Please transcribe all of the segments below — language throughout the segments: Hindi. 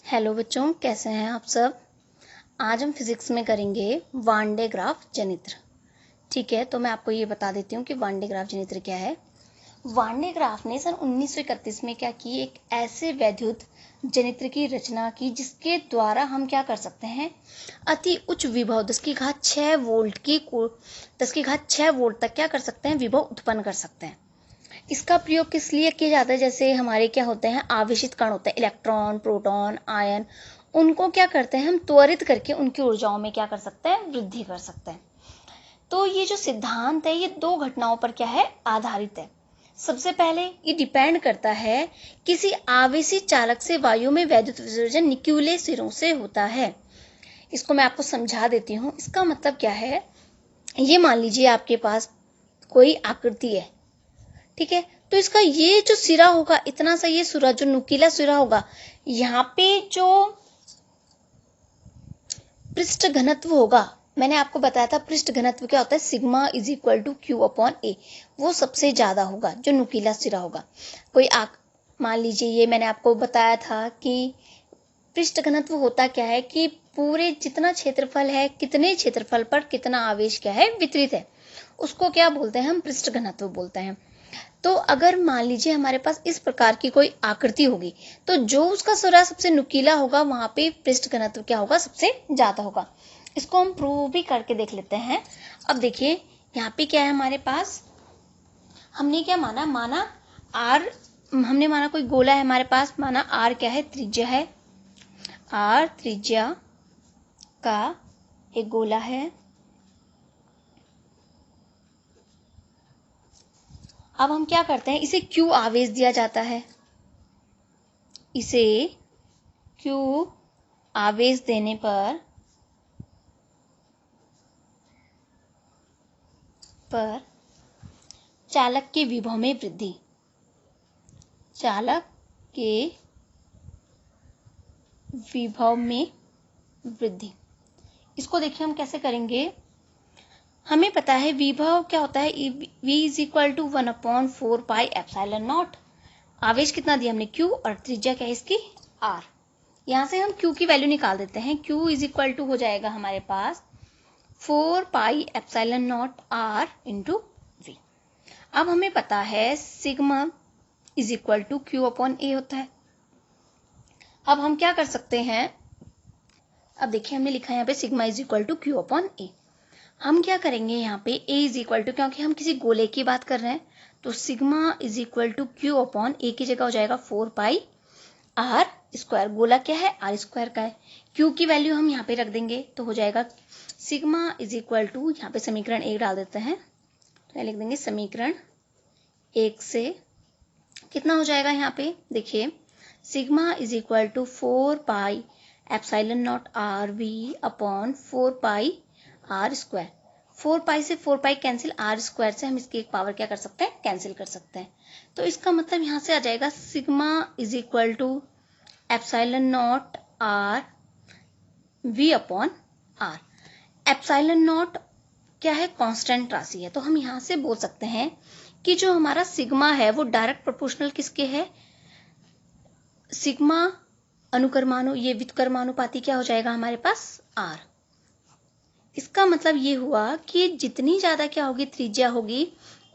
हेलो बच्चों, कैसे हैं आप सब। आज हम फिजिक्स में करेंगे वान डे ग्राफ जनित्र। ठीक है, तो मैं आपको ये बता देती हूँ कि वान डे ग्राफ जनित्र क्या है। वान डे ग्राफ ने सन 1931 में क्या की, एक ऐसे वैद्युत जनित्र की रचना की जिसके द्वारा हम क्या कर सकते हैं, अति उच्च विभव 10⁶ वोल्ट तक क्या कर सकते हैं, विभव उत्पन्न कर सकते हैं। इसका प्रयोग किस लिए किया जाता है, जैसे हमारे क्या होते हैं, आवेशित कण होते हैं, इलेक्ट्रॉन, प्रोटॉन, आयन, उनको क्या करते हैं हम त्वरित करके उनकी ऊर्जाओं में क्या कर सकते हैं, वृद्धि कर सकते हैं। तो ये जो सिद्धांत है ये दो घटनाओं पर क्या है, आधारित है। सबसे पहले ये डिपेंड करता है किसी आवेशित चालक से वायु में वैद्युत विसर्जन न्यूक्लियर सिरों से होता है। इसको मैं आपको समझा देती हूँ। इसका मतलब क्या है, ये मान लीजिए आपके पास कोई आकृति है, ठीक है, तो इसका ये जो सिरा होगा, इतना सा ये सिरा जो नुकीला सिरा होगा, यहाँ पे जो पृष्ठ घनत्व होगा, मैंने आपको बताया था पृष्ठ घनत्व क्या होता है, sigma is equal to Q upon A, वो सबसे ज्यादा होगा जो नुकीला सिरा होगा। कोई मान लीजिए ये मैंने आपको बताया था कि पृष्ठ घनत्व होता क्या है कि पूरे जितना क्षेत्रफल है, कितने क्षेत्रफल पर कितना आवेश क्या है, वितरित है, उसको क्या बोलते हैं हम, पृष्ठ घनत्व बोलते हैं। तो अगर मान लीजिए हमारे पास इस प्रकार की कोई आकृति होगी, तो जो उसका सिरा सबसे नुकीला होगा वहां पे पृष्ठ घनत्व क्या होगा, सबसे ज्यादा होगा। इसको हम प्रूव भी करके देख लेते हैं। अब देखिए यहाँ पे क्या है हमारे पास, हमने क्या माना आर, हमने माना कोई गोला है हमारे पास, माना आर क्या है, त्रिज्या है, आर त्रिज्या का एक गोला है। अब हम क्या करते हैं, इसे क्यू आवेश दिया जाता है, इसे क्यू आवेश देने पर चालक के विभव में वृद्धि, चालक के विभव में वृद्धि। इसको देखिए हम कैसे करेंगे। हमें पता है विभव क्या होता है, V is equal to 1/4 pi epsilon naught. आवेश कितना दिया हमने, Q, और त्रिज्या क्या है इसकी, R। यहां से हम Q की वैल्यू निकाल देते हैं। Q इज इक्वल टू हो जाएगा हमारे पास 4 pi epsilon naught R into V। अब हमें पता है sigma is equal to Q upon A होता है। अब हम क्या कर सकते हैं, अब देखिए हमने लिखा है यहाँ पे sigma is equal to Q upon A। हम क्या करेंगे यहाँ पे A इज इक्वल टू, क्योंकि हम किसी गोले की बात कर रहे हैं, तो sigma is equal to Q upon A की जगह हो जाएगा 4 पाई R स्क्वायर। गोला क्या है, R स्क्वायर का है। Q की वैल्यू हम यहाँ पे रख देंगे तो हो जाएगा सिग्मा इज इक्वल टू, यहाँ पे समीकरण 1 डाल देते हैं, तो लिख देंगे समीकरण 1 से कितना हो जाएगा, यहाँ पे देखिए sigma is equal to 4 pi epsilon naught R V upon 4 pi R square. 4 pi से 4 पाई कैंसिल, आर स्क्वायर से हम इसकी एक पावर क्या कर सकते हैं, कैंसिल कर सकते हैं। तो इसका मतलब यहाँ से आ जाएगा sigma is equal to epsilon naught R V upon R. Epsilon naught क्या है, कांस्टेंट राशि है, तो हम यहाँ से बोल सकते हैं कि जो हमारा सिग्मा है वो डायरेक्ट प्रोपोर्शनल किसके है, सिग्मा अनुक्रमानु, ये व्युत्क्रमानुपाती क्या हो जाएगा हमारे पास, आर। इसका मतलब ये हुआ कि जितनी ज्यादा क्या होगी, त्रिज्या होगी,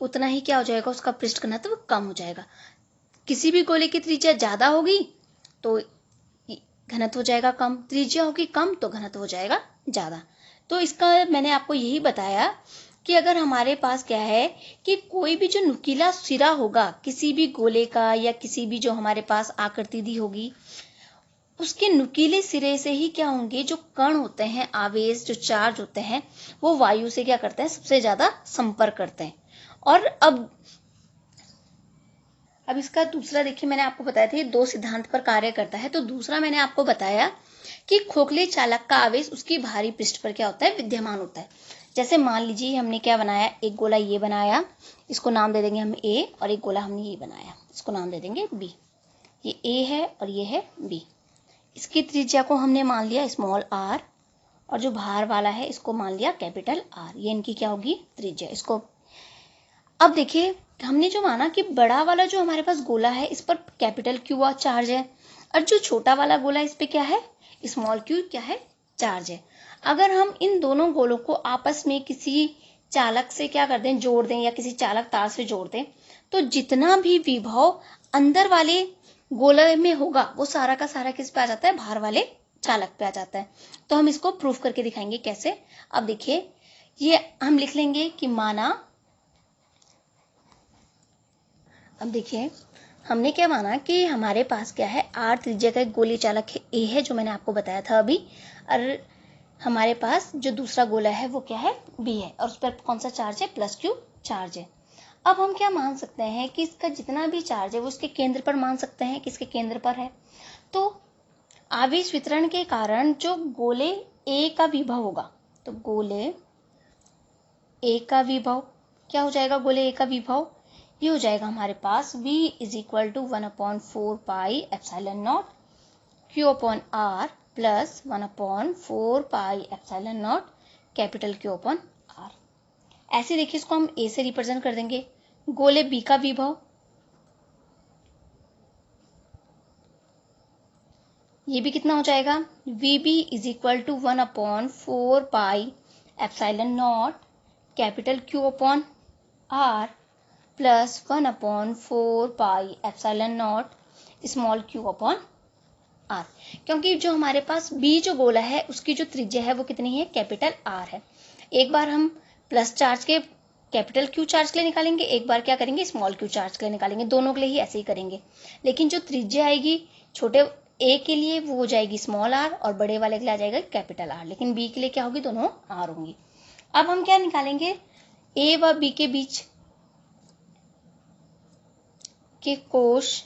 उतना ही क्या हो जाएगा, उसका पृष्ठ घनत्व कम हो जाएगा। किसी भी गोले की त्रिज्या ज्यादा होगी तो घनत्व हो जाएगा कम, त्रिज्या होगी कम तो घनत्व हो जाएगा ज्यादा। तो इसका मैंने आपको यही बताया कि अगर हमारे पास क्या है कि कोई भी जो नुकीला सिरा होगा किसी भी गोले का, या किसी भी जो हमारे पास आकृति दी होगी, उसके नुकीले सिरे से ही क्या होंगे, जो कण होते हैं, आवेश जो चार्ज होते हैं, वो वायु से क्या करते हैं, सबसे ज्यादा संपर्क करते हैं। और अब इसका दूसरा देखिए, मैंने आपको बताया था ये दो सिद्धांत पर कार्य करता है। तो दूसरा मैंने आपको बताया कि खोखले चालक का आवेश उसकी भारी पृष्ठ पर क्या होता है, विद्यमान होता है। जैसे मान लीजिए हमने क्या बनाया, एक गोला ये बनाया, इसको नाम दे देंगे हम A, और एक गोला हमने ये बनाया, इसको नाम दे देंगे B। ये A है और ये है B। इसकी त्रिज्या को हमने मान लिया स्मॉल r, और जो बाहर वाला है इसको मान लिया कैपिटल R। ये इनकी क्या होगी, त्रिज्या। इसको अब देखिए हमने जो माना कि बड़ा वाला जो हमारे पास गोला है इस पर कैपिटल Q चार्ज है, और जो छोटा वाला गोला इस पे क्या है, स्मॉल क्यू क्या है, चार्ज है। अगर हम इन दोनों गोलों को आपस में किसी चालक से क्या कर दें, जोड़ दें, या किसी चालक तार से जोड़ दें, तो जितना भी विभव अंदर वाले गोले में होगा वो सारा का सारा किस पे आ जाता है, बाहर वाले चालक पे आ जाता है। तो हम इसको प्रूफ करके दिखाएंगे कैसे। अब देखिए, ये हम लिख लेंगे कि माना, अब देखिए हमने क्या माना कि हमारे पास क्या है, आर त्रिज्या का एक गोली चालक है ए है, जो मैंने आपको बताया था अभी, और हमारे पास जो दूसरा गोला है वो क्या है, बी है, और उस पर कौन सा चार्ज है, प्लस क्यू चार्ज है। अब हम क्या मान सकते हैं कि इसका जितना भी चार्ज है वो इसके केंद्र पर मान सकते हैं, किसके केंद्र पर है। तो आवेश वितरण के कारण जो गोले ए का विभव होगा, तो गोले ए का विभव क्या हो जाएगा, गोले ए का विभव ये हो जाएगा हमारे पास v is equal to 1/4 pi epsilon naught q upon r plus 1/4 pi epsilon naught capital Q upon r। ऐसे देखिए, इसको हम a से रिप्रेजेंट कर देंगे। गोले b का विभव ये भी कितना हो जाएगा, vb is equal to 1/4 pi epsilon naught capital Q upon r plus 1/4 pi epsilon naught small q upon r। क्योंकि जो हमारे पास b जो गोला है उसकी जो त्रिज्या है वो कितनी है, कैपिटल r है। एक बार हम प्लस चार्ज के कैपिटल Q चार्ज के लिए निकालेंगे, एक बार क्या करेंगे, स्मॉल q चार्ज के लिए निकालेंगे, दोनों के लिए ही ऐसे ही करेंगे। लेकिन जो त्रिज्या आएगी छोटे a के लिए वो हो जाएगी स्मॉल r, और बड़े वाले के लिए आ जाएगा कैपिटल R, लेकिन b के लिए क्या होगी, दोनों r होंगी। अब हम क्या निकालेंगे, a व b के बीच के कोश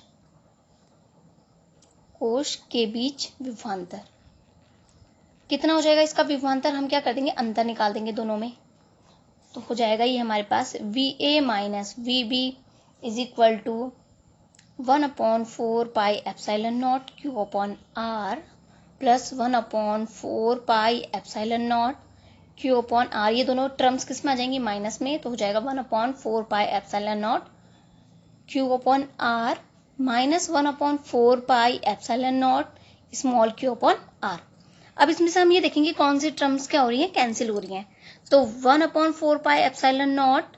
के बीच विभवांतर कितना हो जाएगा, इसका विभवांतर हम क्या कर देंगे, अंतर निकाल देंगे दोनों में। तो हो जाएगा ये हमारे पास VA minus VB is equal to 1/4 pi epsilon naught Q upon R plus 1/4 pi epsilon naught Q upon R। ये दोनों टर्म्स किस में आ जाएंगी, माइनस में, तो हो जाएगा 1/4 pi epsilon naught Q upon R minus 1/4 pi epsilon naught small q upon r। अब इसमें से हम ये देखेंगे कौन सी टर्म्स क्या हो रही हैं, कैंसिल हो रही हैं। तो 1/4 pi epsilon naught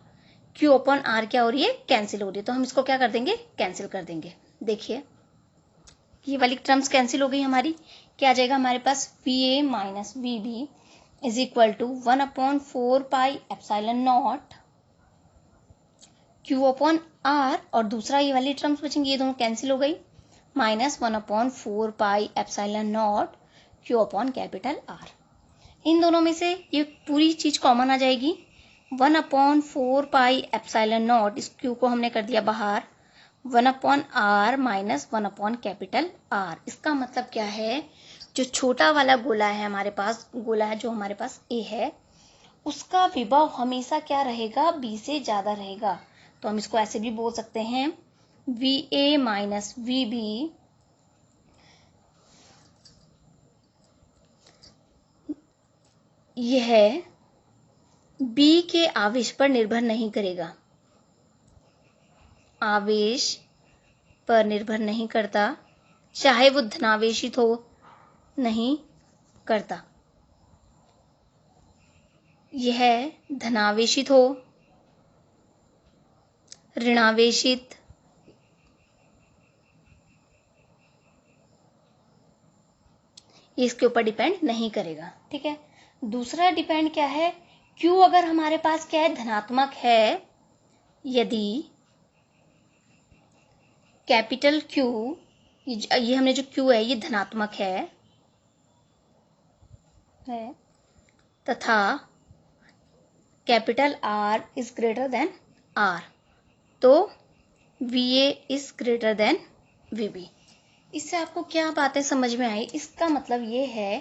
q upon r क्या हो रही है, कैंसिल हो रही है। तो हम इसको क्या कर देंगे, कैंसिल कर देंगे। देखिए ये वाली टर्म्स कैंसिल हो गई हमारी। क्या आ जाएगा हमारे पास, VA minus VB is equal to 1/4 pi epsilon naught Q upon R, और दूसरा ये वाली टर्म्स बचेंगी, ये दोनों कैंसिल हो गई, minus 1/4 pi epsilon naught Q upon capital R। इन दोनों में से ये पूरी चीज कॉमन आ जाएगी, 1/4 पाई एप्सिलॉन नॉट, इस Q को हमने कर दिया बाहर, 1/R माइनस 1 कैपिटल R। इसका मतलब क्या है, जो छोटा वाला गोला है हमारे पास, गोला है जो हमारे पास A है, उसका विभव हमेशा क्या रहेगा, B से ज्यादा रहेगा। तो हम इसको ऐसे भी बोल सकते हैं, VA माइनस VB यह B के आवेश पर निर्भर नहीं करेगा, आवेश पर निर्भर नहीं करता, चाहे वो धनावेशित हो, नहीं करता। यह धनावेशित हो, ऋणावेशित, इसके ऊपर डिपेंड नहीं करेगा। ठीक है, दूसरा डिपेंड क्या है, Q अगर हमारे पास क्या है, धनात्मक है, यदि कैपिटल Q, ये हमने जो Q है ये धनात्मक है तथा capital R is greater than R, तो VA is greater than VB। इससे आपको क्या बातें समझ में आई, इसका मतलब ये है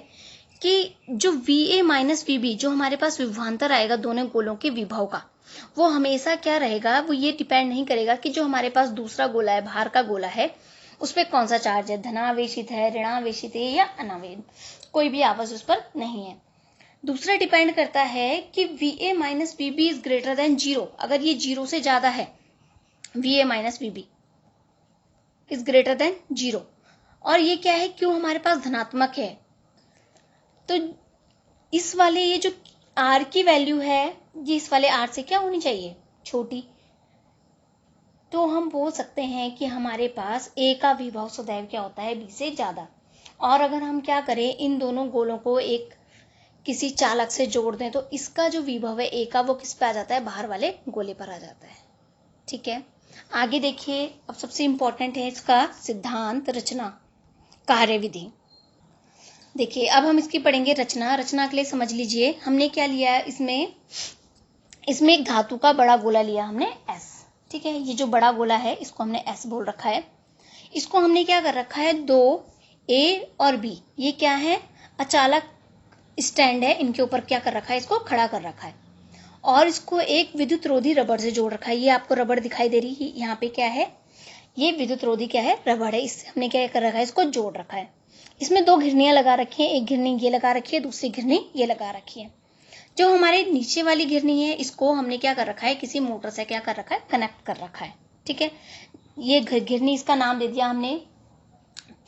कि जो VA माइनस VB जो हमारे पास विभवांतर आएगा दोनों गोलों के विभव का, वो हमेशा क्या रहेगा, वो ये डिपेंड नहीं करेगा कि जो हमारे पास दूसरा गोला है, बाहर का गोला है, उस पर कौन सा चार्ज है, धनावेशित है, ऋणावेशित है या अनावेद, कोई भी आवाज उस पर नहीं है। दूसरा डिपेंड करता है कि VA minus VB is greater than 0। अगर ये 0 से ज्यादा है, VA minus VB is greater than 0, और ये क्या है, Q हमारे पास धनात्मक है, तो इस वाले ये जो R की वैल्यू है ये इस वाले R से क्या होनी चाहिए, छोटी। तो हम बोल सकते हैं कि हमारे पास A का विभव सदैव क्या होता है, B से ज्यादा। और अगर हम क्या करें, इन दोनों गोलों को एक किसी चालक से जोड़ दें तो इसका जो विभव है A का वो किस पे आ जाता है, बाहर वाले गोले पर आ जाता है। ठीक है, आगे देखिए, अब सबसे इंपॉर्टेंट है इसका सिद्धांत रचना कार्यविधि। देखिए अब हम इसकी पढ़ेंगे रचना। रचना के लिए समझ लीजिए हमने क्या लिया है, इसमें एक धातु का बड़ा गोला लिया हमने S। ठीक है, ये जो बड़ा गोला है इसको हमने S बोल रखा है। इसको हमने क्या कर रखा है, दो A और B, ये क्या है, अचालक स्टैंड है, इनके ऊपर क्या कर रखा है, इसको खड़ा कर रखा है। और इसको एक विद्युत रोधी रबड़ से जोड़ रखा है। ये आपको रबड़ दिखाई दे रही है, यहाँ पे क्या है, ये विद्युत रोधी क्या है, रबड़ है। इससे हमने क्या कर रखा है, इसको जोड़ रखा है। इसमें दो घिरनियां लगा रखी है, एक घिरनी ये लगा रखी है, दूसरी घिरनी ये लगा रखी है। जो हमारे नीचे वाली घिरनी है इसको हमने क्या कर रखा है, किसी मोटर से क्या कर रखा है, कनेक्ट कर रखा है। ठीक है, ये घिरनी, इसका नाम दे दिया हमने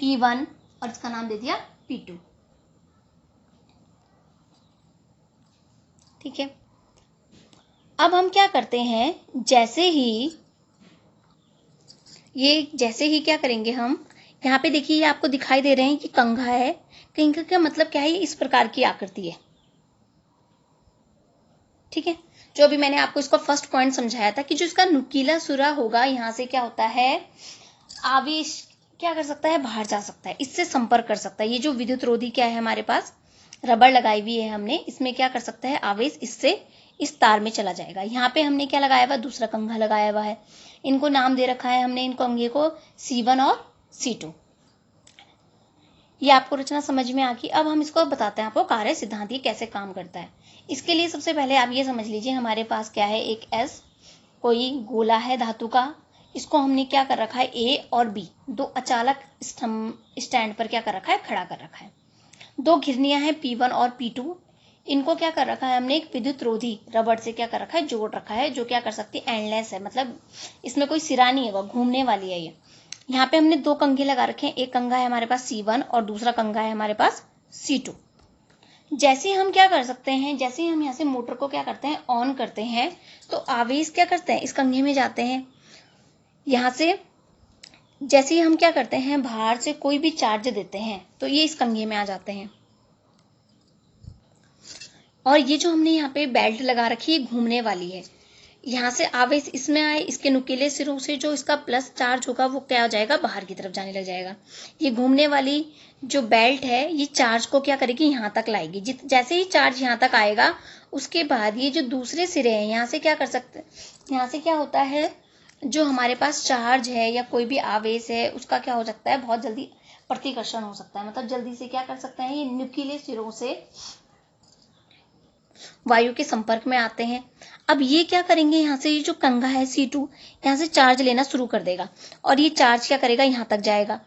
P1 और इसका नाम दे दिया P2। ठीक है, अब हम क्या करते हैं, जैसे ही क्या करेंगे हम, यहाँ पे देखिए ये आपको दिखाई दे रहे हैं कि कंघा है। कंघा का मतलब क्या है, ये इस प्रकार की आकृति है। ठीक है, जो अभी मैंने आपको इसका फर्स्ट पॉइंट समझाया था कि जो इसका नुकीला सुरा होगा, यहाँ से क्या होता है, आवेश क्या कर सकता है, बाहर जा सकता है, इससे संपर्क कर सकता है। ये जो विद्युत रोधी क्या है हमारे पास, रबड़ लगाई हुई है हमने, इसमें क्या कर सकता है, आवेश इससे इस तार में चला जाएगा। यहाँ पे हमने क्या लगाया हुआ, दूसरा कंघा लगाया हुआ है। इनको नाम दे रखा है हमने, इन कंघे को C1 और C2। ये आपको रचना समझ में आ गई। अब हम इसको बताते हैं आपको कार्य सिद्धांत ये कैसे काम करता है। इसके लिए सबसे पहले आप ये समझ लीजिए, हमारे पास क्या है, एक S कोई गोला है धातु का, इसको हमने क्या कर रखा है, A और B दो अचालक स्टैंड पर क्या कर रखा है, खड़ा कर रखा है। दो घिरनियां हैं P1 और P2, इनको क्या कर रखा है हमने, एक विद्युत रोधी रबड़ से क्या कर रखा है, जोड़ रखा है, जो क्या कर सकती है, एंडलेस है, मतलब इसमें कोई सिरा नहीं है, वो घूमने वाली है। ये यहाँ पे हमने दो कंघे लगा रखे हैं, एक कंघा है हमारे पास C1 और दूसरा कंघा है हमारे पास C2। जैसे हम क्या कर सकते हैं, जैसे हम यहाँ से मोटर को क्या करते हैं, ऑन करते हैं, तो आवेश क्या करते हैं, इस कंघे में जाते हैं। यहाँ से जैसे ही हम क्या करते हैं, बाहर से कोई भी चार्ज देते हैं तो ये इस कंघे में आ जाते हैं। और ये जो हमने यहाँ पे बेल्ट लगा रखी है, घूमने वाली है, यहाँ से आवेश इसमें आए, इसके नुकीले सिरों से जो इसका प्लस चार्ज होगा वो क्या हो जाएगा, बाहर की तरफ जाने लग जाएगा। ये घूमने वाली जो बेल्ट है ये चार्ज को क्या करेगी, यहाँ तक लाएगी। जैसे ही चार्ज यहाँ तक आएगा, उसके बाद ये जो दूसरे सिरे हैं यहाँ से क्या कर सकते हैं, यहाँ से क्या होता है, जो हमारे पास चार्ज है या कोई भी आवेश है उसका क्या हो सकता है, बहुत जल्दी प्रतिकर्षण हो सकता है, मतलब जल्दी से क्या कर सकते हैं, ये नुकीले सिरों से वायु के संपर्क में आते हैं। अब ये क्या करेंगे, यहाँ से ये जो कंघा है C2 यहाँ से चार्ज लेना शुरू कर देगा और ये चार्ज क्या करेगा, यहाँ तक जाएगा।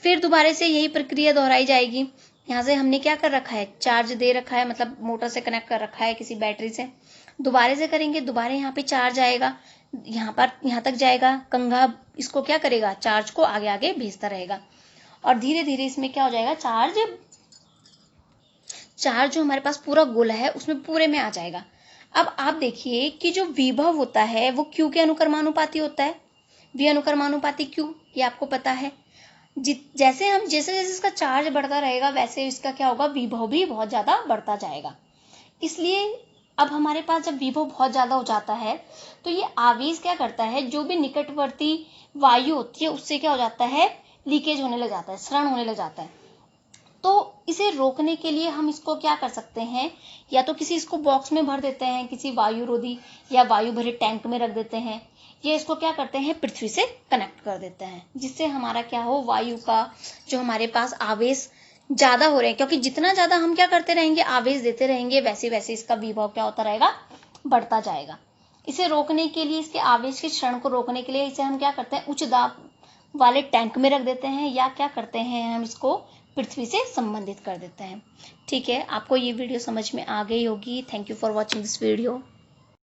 फिर दोबारा से यही प्रक्रिया दोहराई जाएगी। यहाँ से हमने क्या कर रखा है, चार्ज दे रखा है, मतलब मोटर से कनेक्ट कर रखा है किसी बैटरी से। दोबारा से करेंगे, दोबारा यहाँ पे चार्ज आएगा, यहाँ तक जाएगा। कंघा इसको क्या करेगा, चार्ज को आगे आगे भेजता रहेगा और धीरे धीरे इसमें क्या हो जाएगा, चार्ज जो हमारे पास पूरा गोला है उसमें पूरे में आ जाएगा। अब आप देखिए कि जो विभव होता है वो Q के अनुक्रमानुपाती होता है, V अनुक्रमानुपाती Q, ये आपको पता है। जैसे जैसे इसका चार्ज बढ़ता रहेगा वैसे इसका क्या होगा, विभव भी बहुत ज्यादा बढ़ता जाएगा। इसलिए अब हमारे पास जब विभव बहुत ज्यादा हो जाता है तो ये आवेश क्या करता है, जो भी निकटवर्ती वायु होती है उससे क्या हो जाता है, लीकेज होने लग जाता है, स्रण होने लग जाता है। तो इसे रोकने के लिए हम इसको क्या कर सकते हैं, या तो किसी इसको बॉक्स में भर देते हैं, किसी वायु रोधी या वायु भरे टैंक में रख देते हैं, या इसको क्या करते हैं, पृथ्वी से कनेक्ट कर देते हैं, जिससे हमारा क्या हो, वायु का जो हमारे पास आवेश ज्यादा हो रहे हैं, क्योंकि जितना ज्यादा हम क्या करते रहेंगे, आवेश देते रहेंगे, वैसे वैसे इसका विभव क्या होता रहेगा, बढ़ता जाएगा। इसे रोकने के लिए, इसके आवेश के क्षरण को रोकने के लिए इसे हम क्या करते हैं, उच्च दाब वाले टैंक में रख देते हैं, या क्या करते हैं, हम इसको पृथ्वी से संबंधित कर देते हैं। ठीक है, आपको ये वीडियो समझ में आ गई होगी। Thank you for watching this video.